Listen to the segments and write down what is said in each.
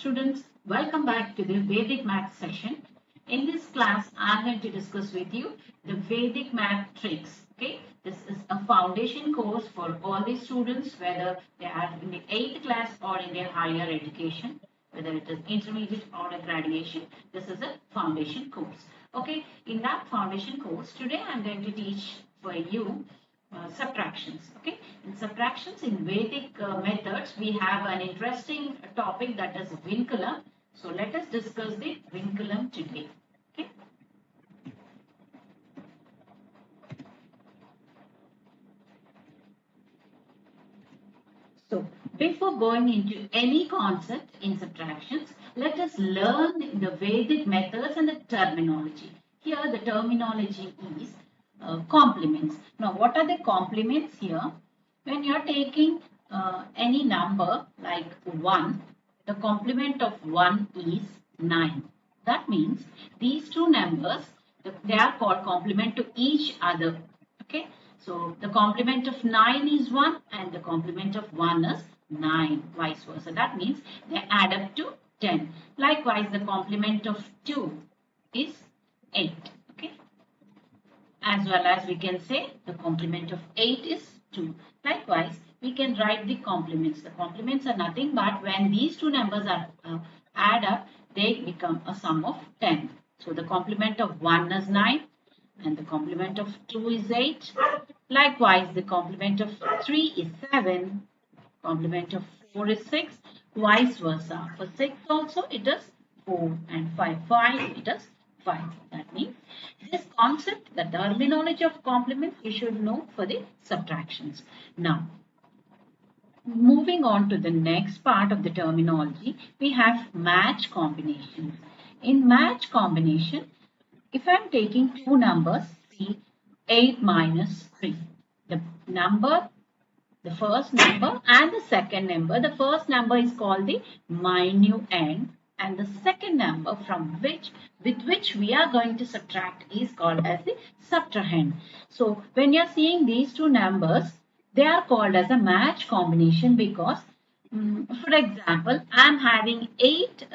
students, welcome back to the Vedic Maths session. In this class, I'm going to discuss with you the Vedic Math tricks. Okay, this is a foundation course for all the students, whether they are in the 8th class or in their higher education, whether it is intermediate or a graduation. This is a foundation course. Okay, in that foundation course, today I'm going to teach for you subtractions. Okay, in subtractions in Vedic methods, we have an interesting topic that is Vinculum. So let us discuss the Vinculum today. Okay. So before going into any concept in subtractions, let us learn the Vedic methods and the terminology. Here the terminology is complements. Now what are the complements here? When you are taking any number like 1, the complement of 1 is 9. That means these two numbers, they are called complement to each other. Okay. So the complement of 9 is 1 and the complement of 1 is 9, vice versa. That means they add up to 10. Likewise, the complement of 2 is 8. Okay. As well as we can say the complement of 8 is 2. Likewise, we can write the complements. The complements are nothing but when these two numbers are add up, they become a sum of 10. So the complement of 1 is 9 and the complement of 2 is 8. Likewise, the complement of 3 is 7. Complement of 4 is 6. Vice versa. For 6 also it is 4 and 5 it is 5. That means this concept, the terminology of complements, you should know for the subtractions. Now, moving on to the next part of the terminology, we have match combinations. In match combination, if I am taking two numbers, see 8 minus 3, the first number and the second number, the first number is called the minuend and the second number with which we are going to subtract is called as the subtrahend. So when you are seeing these two numbers, they are called as a match combination because, for example, I am having 8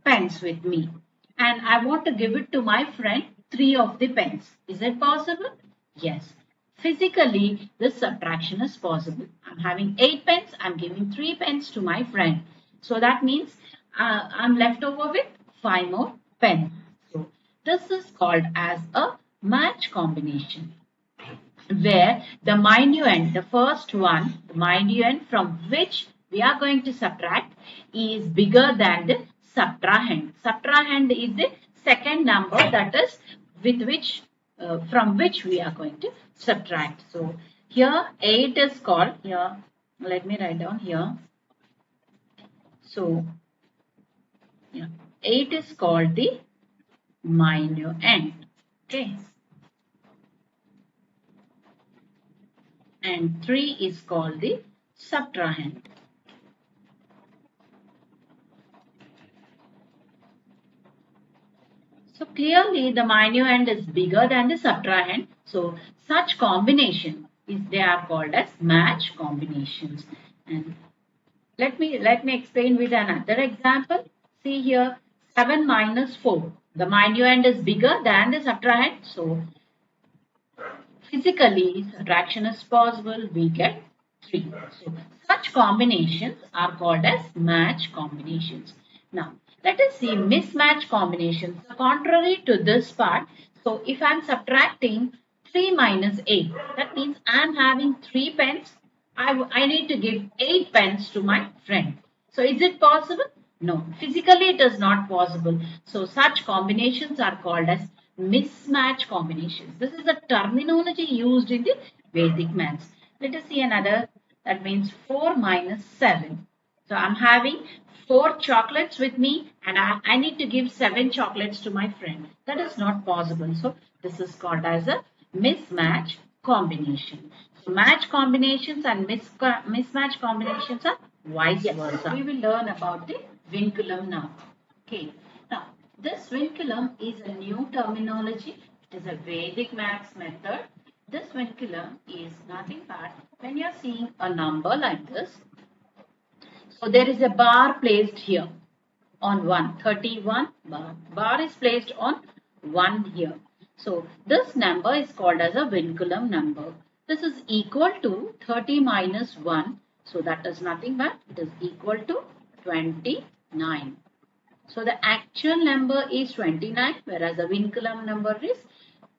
pens with me and I want to give it to my friend 3 of the pens. Is it possible? Yes. Physically, this subtraction is possible. I'm having 8 pens, I'm giving 3 pens to my friend. So that means I'm left over with 5 more pens. So this is called as a match combination, where the minuend, the first one, the minuend from which we are going to subtract is bigger than the subtrahend. Subtrahend is the second number that is with which from which we are going to subtract. So here 8 is called, here let me write down here. So 8 is called the minuend. Okay. And 3 is called the subtrahend. So clearly the minuend is bigger than the subtrahend. So such combination they are called as match combinations. And let me explain with another example. See here 7 minus 4. The minuend is bigger than the subtrahend. So physically subtraction is possible. We get 3. So such combinations are called as match combinations. Now let us see mismatch combinations. Contrary to this part, so if I am subtracting 3 minus 8, that means I am having 3 pens. I need to give 8 pens to my friend. So is it possible? No. Physically it is not possible. So such combinations are called as mismatch combinations. This is the terminology used in the Vedic Maths. Let us see another. That means 4 minus 7. So I'm having 4 chocolates with me and I need to give 7 chocolates to my friend. That is not possible. So this is called as a mismatch combination. So match combinations and mismatch combinations are vice versa. We will learn about the Vinculum now. Okay. Now this Vinculum is a new terminology. It is a Vedic Maths method. This Vinculum is nothing but when you are seeing a number like this. So there is a bar placed here. on 1, 31 bar. Bar is placed on 1 here. So this number is called as a Vinculum number. This is equal to 30 minus 1. So that is nothing but it is equal to 29. So the actual number is 29, whereas the Vinculum number is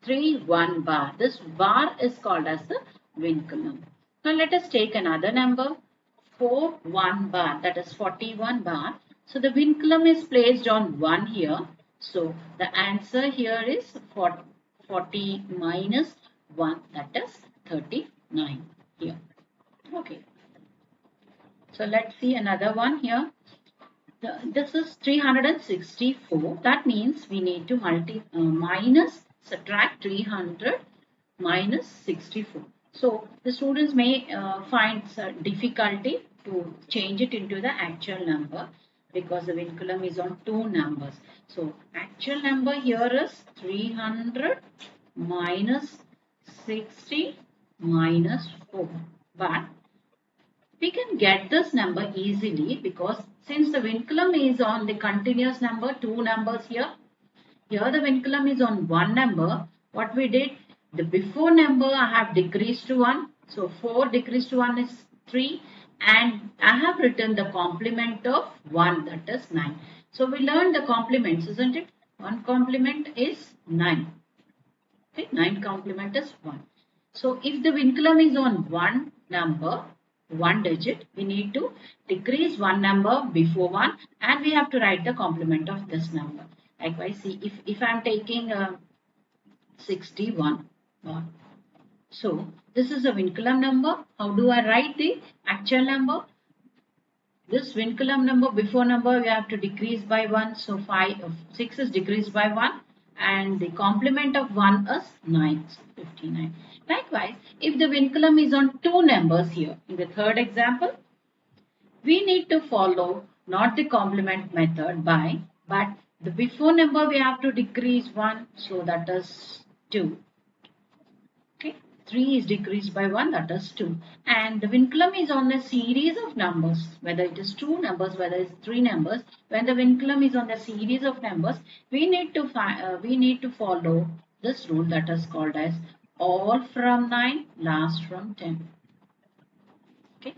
31 bar. This bar is called as the Vinculum. Now let us take another number, 41 bar, that is 41 bar. So the Vinculum is placed on 1 here. So the answer here is 40 minus 1, that is 39 here. Okay. So let's see another one here. This is 364. That means we need to subtract 300 minus 64. So the students may find difficulty to change it into the actual number because the Vinculum is on two numbers. So actual number here is 300 minus 60 minus 4. But we can get this number easily because since the Vinculum is on the continuous number, two numbers here. Here the Vinculum is on one number. What we did, the before number I have decreased to 1. So 4 decreased to 1 is 3. And I have written the complement of 1, that is 9. So we learned the complements, isn't it? 1 complement is 9. Okay, 9 complement is 1. So if the Vinculum is on one number, one digit, we need to decrease one number before 1 and we have to write the complement of this number. Likewise, see if I am taking 61. So this is a Vinculum number. How do I write the actual number? This Vinculum number before number we have to decrease by 1. So 6 is decreased by 1 and the complement of 1 is 9. So 59. Likewise, if the Vinculum is on two numbers here, in the third example, we need to follow not the complement method but the before number we have to decrease 1. So that is 2. Okay, 3 is decreased by 1, that is 2. And the Vinculum is on a series of numbers, whether it is two numbers, whether it is three numbers. When the Vinculum is on a series of numbers, we need to follow this rule that is called as all from 9, last from 10. Okay.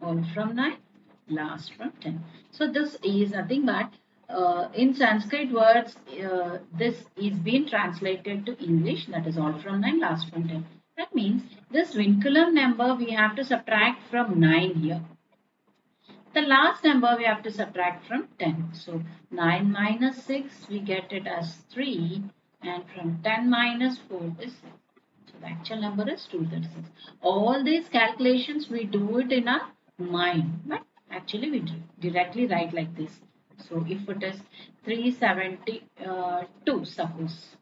All from 9, last from 10. So this is nothing but in Sanskrit words, this is being translated to English, that is all from 9, last from 10. That means this Vinculum number we have to subtract from 9 here. The last number we have to subtract from 10. So 9 minus 6 we get it as 3 and from 10 minus 4 is 6. So the actual number is 236. All these calculations we do it in our mind, but actually we directly write like this. So if it is 372, suppose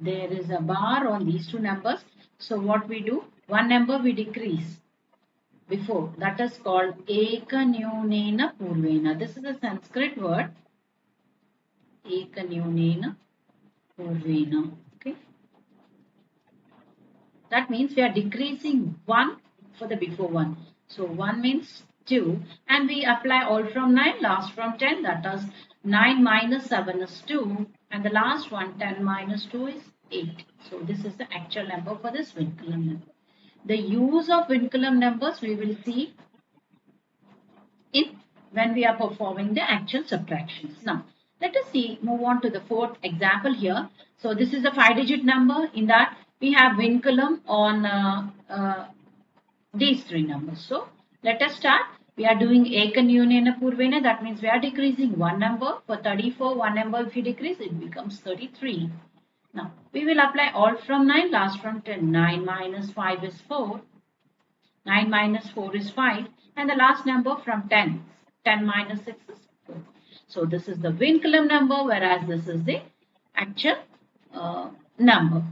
there is a bar on these two numbers. So what we do, one number we decrease before, that is called ekanyunena purvena. This is a Sanskrit word, ekanyunena purvena. Okay. That means we are decreasing 1 for the before one. So 1 means 2 and we apply all from 9, last from 10, that is 9 minus 7 is 2 and the last one 10 minus 2 is 8. So this is the actual number for this Vinculum number. The use of Vinculum numbers we will see when we are performing the actual subtractions. Now let us move on to the fourth example here. So this is a 5-digit number. In that we have Vinculum on these three numbers. So let us start. We are doing ekanyunena purvena. That means we are decreasing one number. For 34, one number if you decrease, it becomes 33. Now we will apply all from 9, last from 10. 9 minus 5 is 4. 9 minus 4 is 5. And the last number from 10. 10 minus 6 is 4. So this is the Vinculum number, whereas this is the actual number.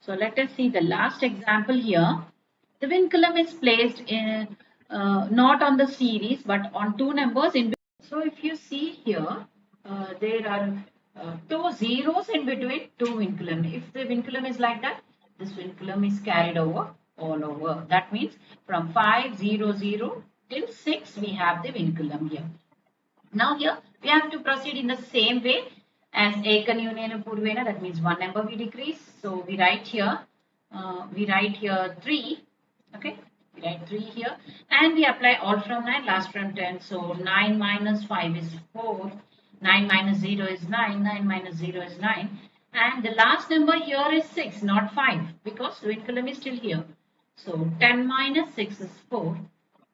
So let us see the last example here. The Vinculum is placed in not on the series but on two numbers. So if you see here, there are two zeros in between two Vinculum. If the Vinculum is like that, this Vinculum is carried over all over. That means from 500 till 6 we have the vinculum here. Now here we have to proceed in the same way as Ekan Union Purvena, that means one number we decrease. So we write here 3, okay, we write 3 here and we apply all from 9, last from 10. So 9 minus 5 is 4, 9 minus 0 is 9, 9 minus 0 is 9 and the last number here is 6, not 5 because the vinculum is still here. So 10 minus 6 is 4.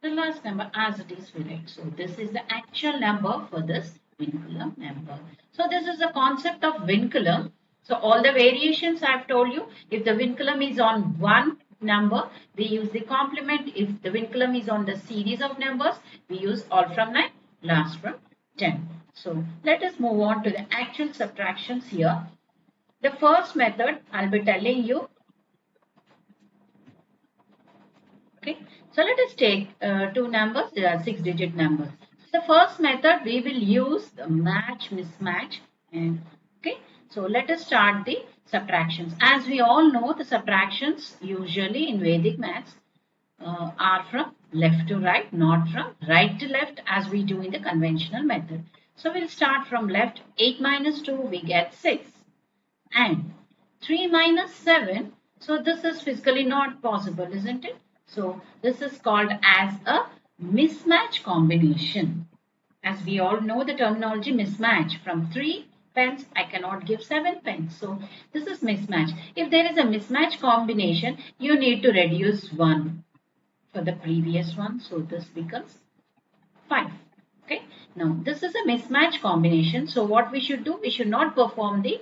The last number as it is we write. So this is the actual number for this vinculum number. So this is the concept of vinculum. So all the variations I have told you, if the vinculum is on one number, we use the complement. If the vinculum is on the series of numbers, we use all from 9, last from 10. So let us move on to the actual subtractions here. The first method I'll be telling you. Okay, so let us take two numbers. They are 6-digit numbers. So the first method we will use the match mismatch. And okay, so let us start the subtractions. As we all know, the subtractions usually in Vedic Maths are from left to right, not from right to left as we do in the conventional method. So we'll start from left. 8 minus 2 we get 6 and 3 minus 7. So this is physically not possible, isn't it? So this is called as a mismatch combination. As we all know the terminology mismatch, from 3 pence I cannot give 7 pence. So this is mismatch. If there is a mismatch combination, you need to reduce 1 for the previous one. So this becomes 5. Okay. Now this is a mismatch combination. So what we should do? We should not perform the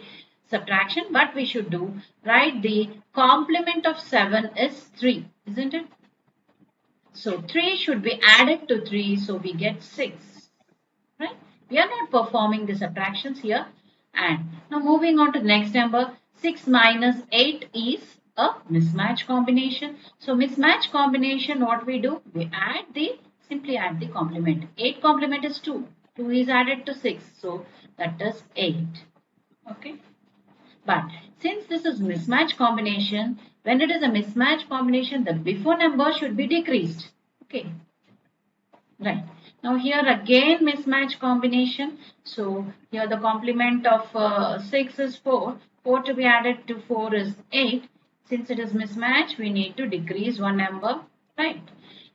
subtraction, but we should do, right, the complement of 7 is 3, isn't it? So 3 should be added to 3, so we get 6, right? We are not performing the subtractions here. And now moving on to the next number, 6 minus 8 is a mismatch combination. So mismatch combination, what we do? We simply add the complement. 8 complement is 2. 2 is added to 6, so that is 8. Okay. But since this is mismatch combination, when it is a mismatch combination, the before number should be decreased. Okay. Right. Now here again mismatch combination. So here the complement of 6 is 4. 4 to be added to 4 is 8. Since it is mismatch, we need to decrease one number. Right.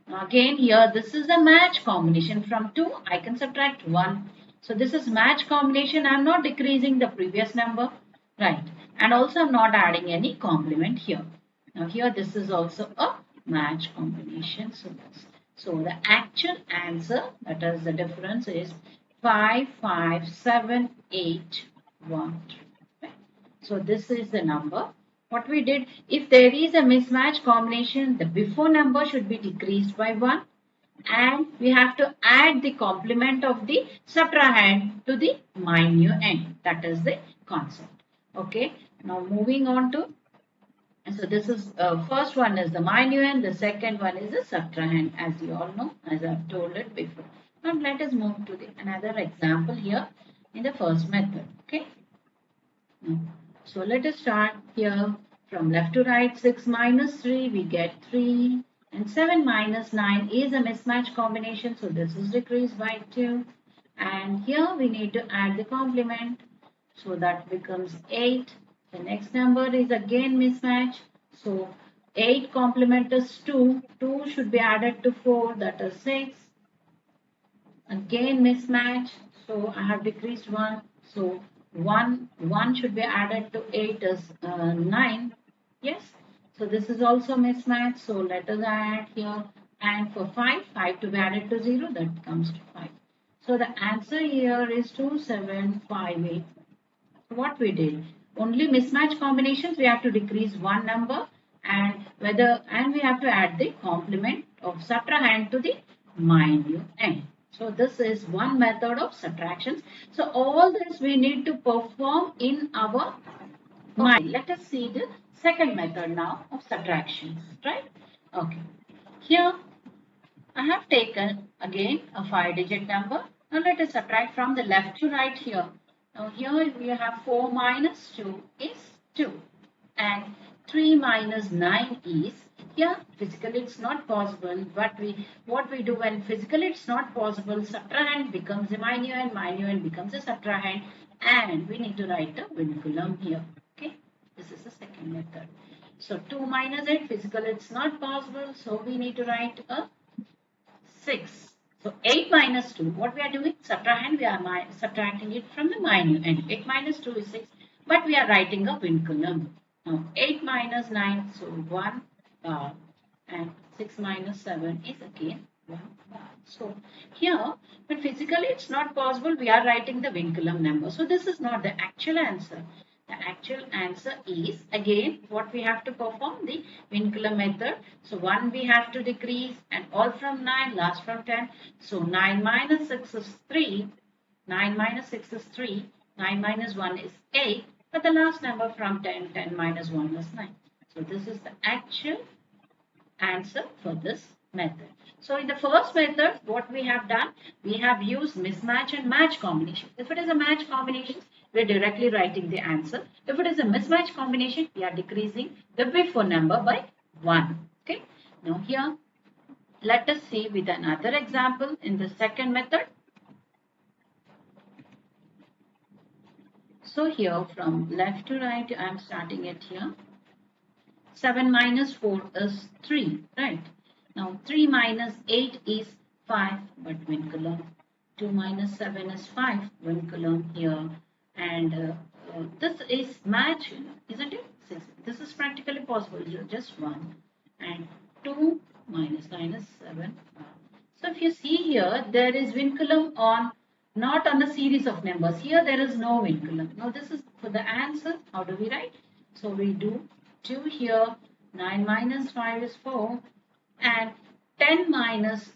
Now again here this is a match combination. From 2 I can subtract 1. So this is match combination. I am not decreasing the previous number. Right. And also I'm not adding any complement here. Now here this is also a match combination. So the actual answer, that is the difference, is 5, 5, 7, 8, 1, 3. Right. So this is the number. What we did, if there is a mismatch combination, the before number should be decreased by 1. And we have to add the complement of the subtrahend to the minuend. That is the concept. Okay, now moving on to, so this is first one is the minuend, the second one is the subtrahend, as you all know, as I have told it before. Now let us move to another example here in the first method. Okay, so let us start here from left to right. 6 minus 3 we get 3 and 7 minus 9 is a mismatch combination, so this is decreased by 2 and here we need to add the complement. So that becomes 8. The next number is again mismatch. So 8 complement is 2. 2 should be added to 4. That is 6. Again mismatch. So I have decreased 1. So 1 should be added to 8 is 9. Yes. So this is also mismatch. So let us add here. And for 5 to be added to 0, that comes to 5. So the answer here is 2758. What we did, only mismatch combinations we have to decrease one number and we have to add the complement of subtrahend to the minuend. So this is one method of subtractions. So all this we need to perform in our mind. Let us see the second method now of subtractions, right? Okay, here I have taken again a 5-digit number. Now let us subtract from the left to right here. Now here we have 4 minus 2 is 2 and 3 minus 9 is Here, physically it's not possible, but what we do when physically it's not possible, subtrahend becomes a minuend becomes a subtrahend, and we need to write a vinculum here. Okay, this is the second method. So 2 minus 8, physically it's not possible, so we need to write a 6. So 8 minus 2, what we are doing? Subtrahend, we are subtracting it from the minuend. 8 minus 2 is 6, but we are writing a vinculum. Now 8 minus 9, so 1 bar, and 6 minus 7 is again 1 bar. So here, but physically it's not possible, we are writing the vinculum number. So this is not the actual answer. The actual answer is again what we have to perform, the vinculum method. So 1 we have to decrease, and all from 9, last from 10. So 9 minus 6 is 3. 9 minus 6 is 3. 9 minus 1 is 8. But the last number from 10, 10 minus 1 is 9. So this is the actual answer for this method. So in the first method, what we have done, we have used mismatch and match combination. If it is a match combination, we are directly writing the answer. If it is a mismatch combination, we are decreasing the before number by 1. Okay. Now here, let us see with another example in the second method. So here from left to right, I am starting it here. 7 minus 4 is 3, right? Now 3 minus 8 is 5, but vinculum. 2 minus 7 is 5, vinculum here. And this is match, isn't it? 6. This is practically possible, just 1. And 2 minus 9 is 7. So if you see here, there is vinculum on, not on the series of numbers. Here there is no vinculum. Now this is for the answer. How do we write? So we do 2 here, 9 minus 5 is 4, and 10 minus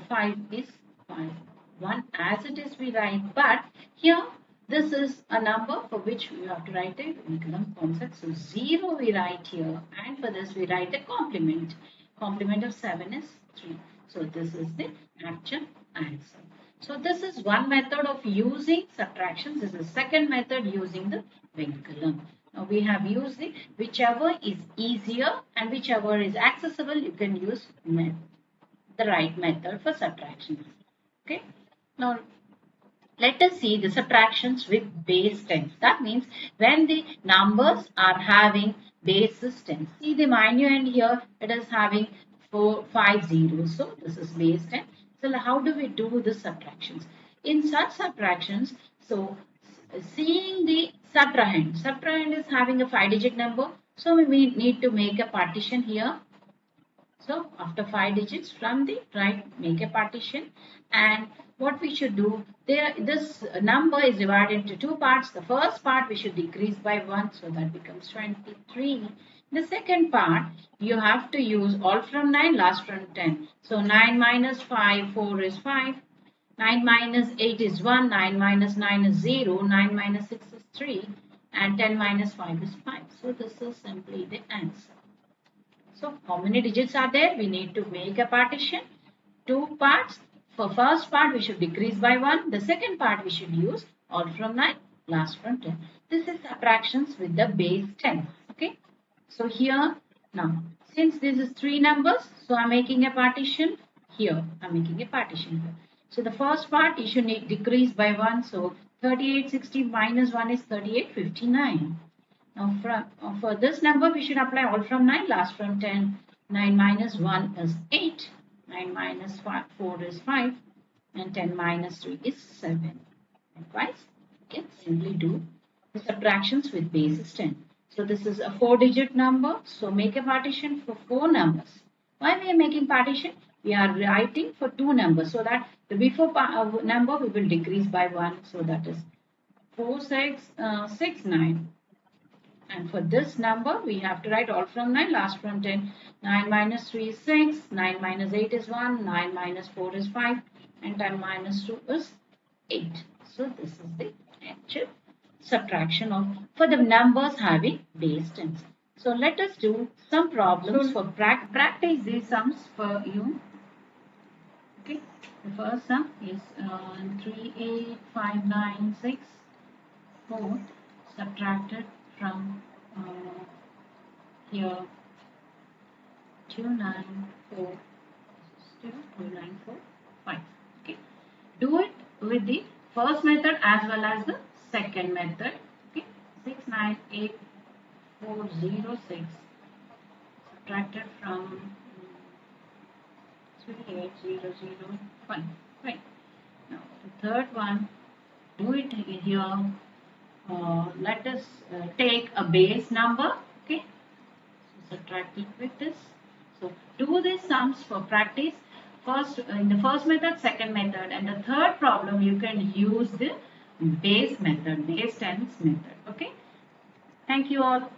5 is 5. 1 as it is we write, but here this is a number for which we have to write a vinculum concept. So 0 we write here, and for this we write a complement. Complement of 7 is 3. So this is the actual answer. So this is one method of using subtractions. This is the second method using the vinculum. Now we have used the whichever is easier and whichever is accessible, you can use the right method for subtractions. Okay. Now let us see the subtractions with base 10. That means when the numbers are having bases 10. See the minuend here, it is having 5 zeros. So this is base 10. So how do we do the subtractions? In such subtractions, so seeing the subtrahend is having a 5-digit number. So we need to make a partition here. So after 5 digits from the right, make a partition. And what we should do, this number is divided into 2 parts. The first part we should decrease by 1, so that becomes 23. The second part, you have to use all from 9, last from 10. So 9 minus 5, 4 is 5. 9 minus 8 is 1. 9 minus 9 is 0. 9 minus 6 is 3. And 10 minus 5 is 5. So this is simply the answer. So how many digits are there? We need to make a partition. 2 parts. For first part, we should decrease by 1. The second part, we should use all from 9, last from 10. This is subtractions with the base 10. Okay. So here, now, since this is 3 numbers, so I'm making a partition here. I'm making a partition here. So the first part, you should decrease by 1. So 3860 minus 1 is 3859. Now for this number, we should apply all from 9, last from 10. 9 minus 1 is 8. 9 minus 4 is 5. And 10 minus 3 is 7. Likewise, you can simply do the subtractions with bases 10. So this is a 4-digit number. So make a partition for 4 numbers. Why we are making partition? We are writing for 2 numbers, so that the before number we will decrease by 1. So that is 4, 6, 6, 9. And for this number, we have to write all from 9, last from 10. 9 minus 3 is 6. 9 minus 8 is 1. 9 minus 4 is 5. And 10 minus 2 is 8. So this is the actual subtraction for the numbers having base 10. So let us do some problems for practice these sums for you. Okay. The first sum is 38596 subtracted from here 294. Still 2945. Okay. Do it with the first method as well as the second method. Okay. 698406 subtracted from 38005. Right. Now the third one, do it here. Let us take a base number. Okay. So subtract it with this. So do these sums for practice. First in the first method, second method, and the third problem you can use the base method, base tens method. Okay. Thank you all.